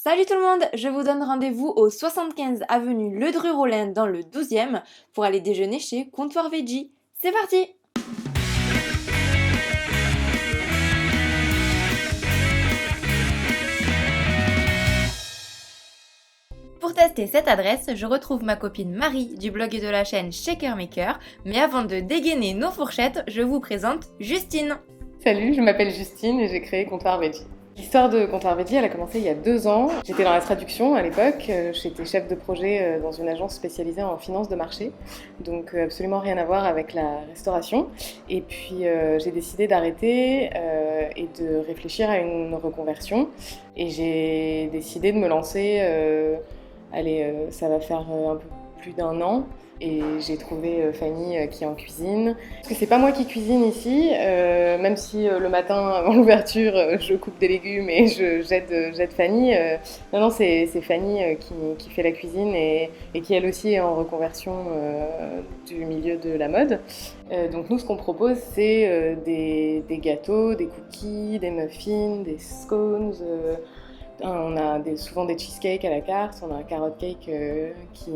Salut tout le monde, je vous donne rendez-vous au 75 avenue Ledru-Rollin dans le 12e pour aller déjeuner chez Comptoir Veggie. C'est parti! Pour tester cette adresse, je retrouve ma copine Marie du blog de la chaîne Shaker Maker, mais avant de dégainer nos fourchettes, je vous présente Justine. Salut, je m'appelle Justine et j'ai créé Comptoir Veggie. L'histoire de Comptoir Veggie, elle a commencé il y a 2 ans. J'étais dans la traduction à l'époque, j'étais chef de projet dans une agence spécialisée en finance de marché, donc absolument rien à voir avec la restauration. Et puis j'ai décidé d'arrêter et de réfléchir à une reconversion. Et j'ai décidé de me lancer, ça va faire un peu plus d'1 an. Et j'ai trouvé Fanny qui est en cuisine. Parce que c'est pas moi qui cuisine ici, même si le matin avant l'ouverture je coupe des légumes et j'aide Fanny. Non, c'est Fanny qui fait la cuisine et qui elle aussi est en reconversion du milieu de la mode. Donc nous ce qu'on propose c'est des gâteaux, des cookies, des muffins, des scones. On a souvent des cheesecakes à la carte, on a un carrot cake qui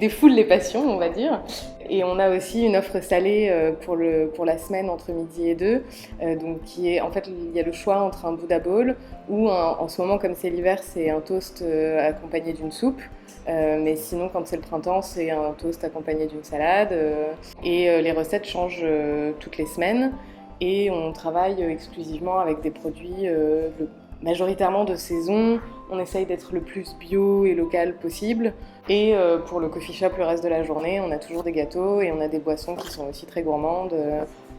défoule les passions, on va dire. Et on a aussi une offre salée pour la semaine entre midi et 2. Donc en fait, il y a le choix entre un Buddha Bowl ou en ce moment, comme c'est l'hiver, c'est un toast accompagné d'une soupe. Mais sinon, quand c'est le printemps, c'est un toast accompagné d'une salade. Et les recettes changent toutes les semaines. Et on travaille exclusivement avec des produits majoritairement de saison. On essaye d'être le plus bio et local possible. Et pour le coffee shop, le reste de la journée, on a toujours des gâteaux et on a des boissons qui sont aussi très gourmandes.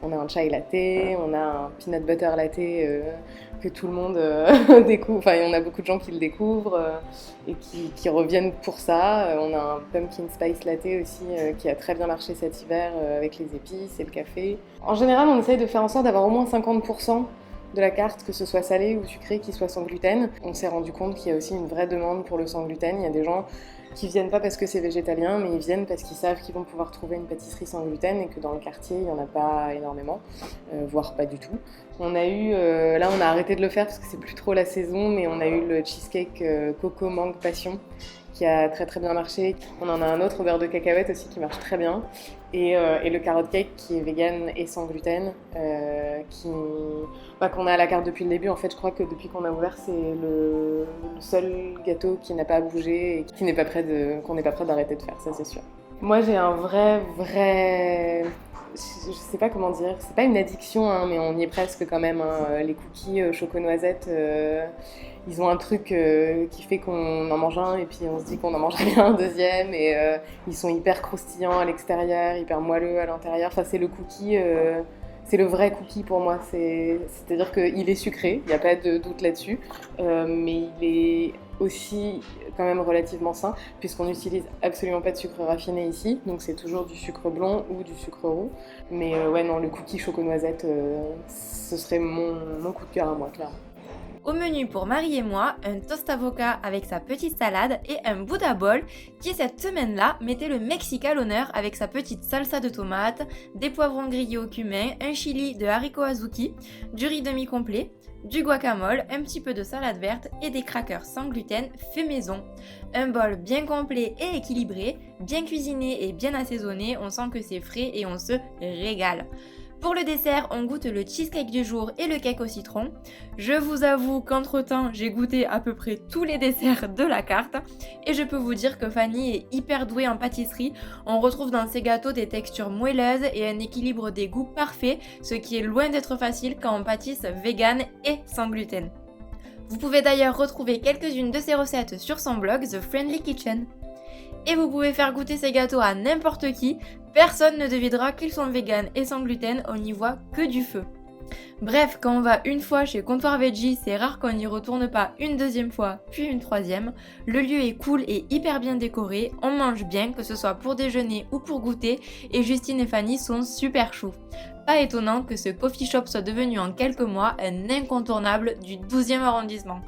On a un chai latte, on a un peanut butter latte que tout le monde découvre. Enfin, on a beaucoup de gens qui le découvrent et qui reviennent pour ça. On a un pumpkin spice latte aussi qui a très bien marché cet hiver avec les épices et le café. En général, on essaye de faire en sorte d'avoir au moins 50% de la carte, que ce soit salé ou sucré, qui soit sans gluten. On s'est rendu compte qu'il y a aussi une vraie demande pour le sans gluten. Il y a des gens qui viennent pas parce que c'est végétalien, mais ils viennent parce qu'ils savent qu'ils vont pouvoir trouver une pâtisserie sans gluten et que dans le quartier, il n'y en a pas énormément, voire pas du tout. On a eu, là on a arrêté de le faire parce que c'est plus trop la saison, mais on a eu le cheesecake coco mangue passion qui a très très bien marché. On en a un autre au beurre de cacahuète aussi qui marche très bien. Et le carrot cake qui est vegan et sans gluten, qu'on a à la carte depuis le début. En fait, je crois que depuis qu'on a ouvert, c'est le seul gâteau qui n'a pas bougé et qu'on n'est pas prêt d'arrêter de faire, ça c'est sûr. Moi j'ai un vrai... Je sais pas comment dire, c'est pas une addiction, hein, mais on y est presque quand même. Hein. Les cookies choco-noisettes, ils ont un truc qui fait qu'on en mange un et puis on se dit qu'on en mangerait bien un deuxième. Et ils sont hyper croustillants à l'extérieur, hyper moelleux à l'intérieur. Enfin, c'est le cookie, c'est le vrai cookie pour moi. C'est-à-dire qu'il est sucré, il n'y a pas de doute là-dessus, mais il est aussi quand même relativement sain puisqu'on n'utilise absolument pas de sucre raffiné ici, donc c'est toujours du sucre blond ou du sucre roux. Mais ouais non, le cookie choco-noisette, ce serait mon coup de cœur à moi, clairement. Au menu pour Marie et moi, un toast avocat avec sa petite salade et un Buddha Bowl qui cette semaine-là mettait le Mexique à l'honneur avec sa petite salsa de tomates, des poivrons grillés au cumin, un chili de haricots azuki, du riz demi-complet, du guacamole, un petit peu de salade verte et des crackers sans gluten fait maison. Un bol bien complet et équilibré, bien cuisiné et bien assaisonné, on sent que c'est frais et on se régale. Pour le dessert, on goûte le cheesecake du jour et le cake au citron. Je vous avoue qu'entre-temps, j'ai goûté à peu près tous les desserts de la carte et je peux vous dire que Fanny est hyper douée en pâtisserie. On retrouve dans ses gâteaux des textures moelleuses et un équilibre des goûts parfait, ce qui est loin d'être facile quand on pâtisse vegan et sans gluten. Vous pouvez d'ailleurs retrouver quelques-unes de ses recettes sur son blog The Friendly Kitchen. Et vous pouvez faire goûter ces gâteaux à n'importe qui, personne ne devinera qu'ils sont vegan et sans gluten, on n'y voit que du feu. Bref, quand on va une fois chez Comptoir Veggie, c'est rare qu'on n'y retourne pas une deuxième fois, puis une troisième. Le lieu est cool et hyper bien décoré, on mange bien, que ce soit pour déjeuner ou pour goûter, et Justine et Fanny sont super choux. Pas étonnant que ce coffee shop soit devenu en quelques mois un incontournable du 12e arrondissement.